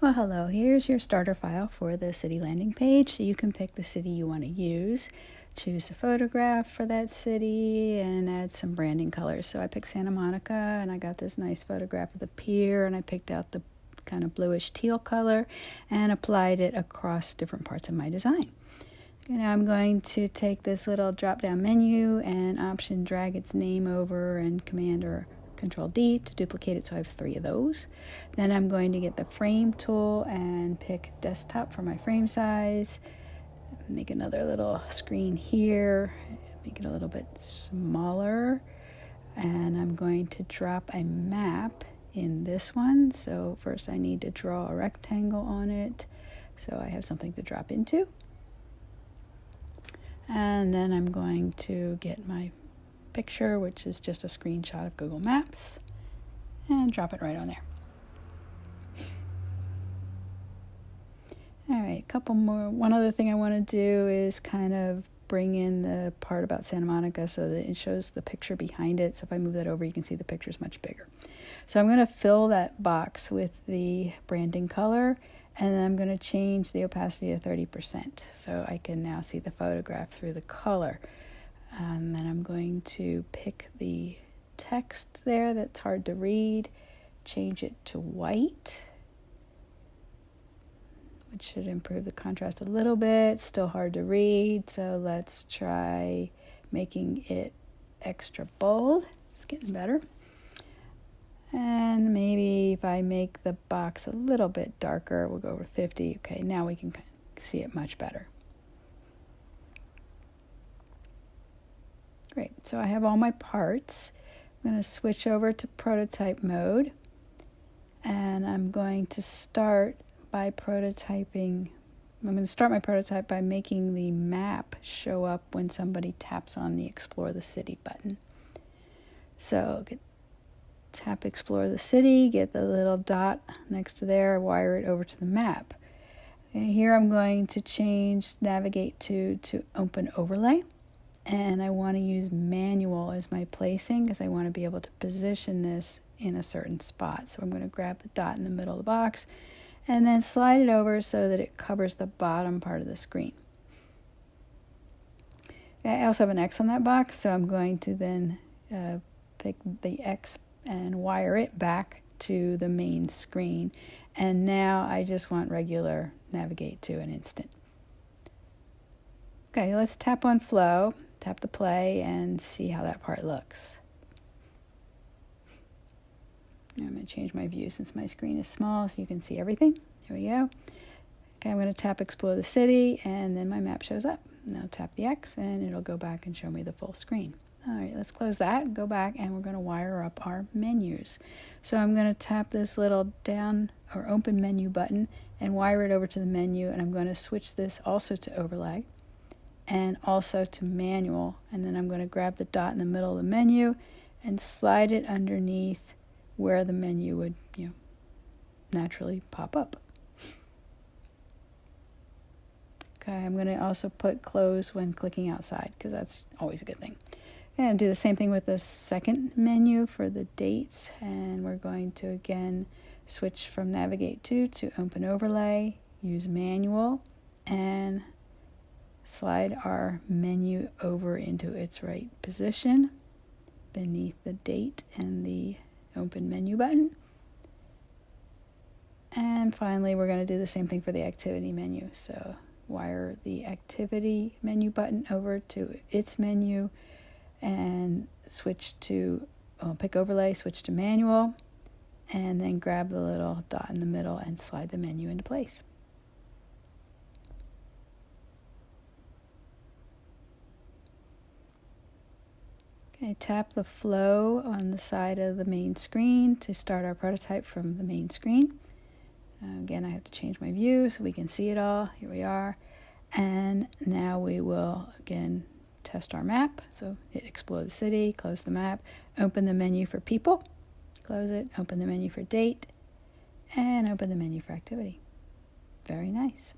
Well, hello, here's your starter file for the city landing page. So you can pick the city you want to use, choose a photograph for that city, and add some branding colors. So I picked Santa Monica, and I got this nice photograph of the pier, and I picked out the kind of bluish teal color and applied it across different parts of my design. Now I'm going to take this little drop-down menu and option drag its name over and Command or Control D to duplicate it, so I have 3 of those. Then I'm going to get the frame tool and pick desktop for my frame size. Make another little screen here, make it a little bit smaller. And I'm going to drop a map in this one. So first I need to draw a rectangle on it so I have something to drop into. And then I'm going to get my picture, which is just a screenshot of Google Maps, and drop it right on there. All right, a couple more. One other thing I want to do is kind of bring in the part about Santa Monica so that it shows the picture behind it. So if I move that over, you can see the picture is much bigger. So I'm going to fill that box with the branding color, and then I'm going to change the opacity to 30% so I can now see the photograph through the color. And then I'm going to pick the text there that's hard to read, change it to white, which should improve the contrast a little bit. Still hard to read, so let's try making it extra bold. It's getting better. And maybe if I make the box a little bit darker, we'll go over 50. Okay, now we can see it much better. Great, so I have all my parts. I'm going to switch over to prototype mode, and I'm going to start by prototyping. I'm going to start my prototype by making the map show up when somebody taps on the Explore the City button. So tap Explore the City, get the little dot next to there, wire it over to the map. And here I'm going to change Navigate to Open Overlay. And I want to use manual as my placing because I want to be able to position this in a certain spot. So I'm going to grab the dot in the middle of the box and then slide it over so that it covers the bottom part of the screen. I also have an X on that box, so I'm going to then pick the X and wire it back to the main screen. And now I just want regular Navigate to an instant. Okay, let's tap on Flow, tap the play, and see how that part looks. Now I'm going to change my view since my screen is small so you can see everything. Here we go. Okay, I'm going to tap Explore the City, and then my map shows up. Now tap the X, and it'll go back and show me the full screen. All right, let's close that, go back, and we're going to wire up our menus. So I'm going to tap this little down or open menu button and wire it over to the menu, and I'm going to switch this also to overlay and also to manual, and then I'm going to grab the dot in the middle of the menu and slide it underneath where the menu would, naturally pop up. Okay, I'm going to also put close when clicking outside because that's always a good thing. And do the same thing with the second menu for the dates, and we're going to again switch from Navigate to Open Overlay, use manual, and slide our menu over into its right position beneath the date and the open menu button. And finally, we're going to do the same thing for the activity menu. So wire the activity menu button over to its menu and switch to, pick overlay, switch to manual, and then grab the little dot in the middle and slide the menu into place. Okay, tap the flow on the side of the main screen to start our prototype from the main screen. Again, I have to change my view so we can see it all. Here we are. And now we will, again, test our map. So hit Explore the City, close the map, open the menu for people, close it, open the menu for date, and open the menu for activity. Very nice.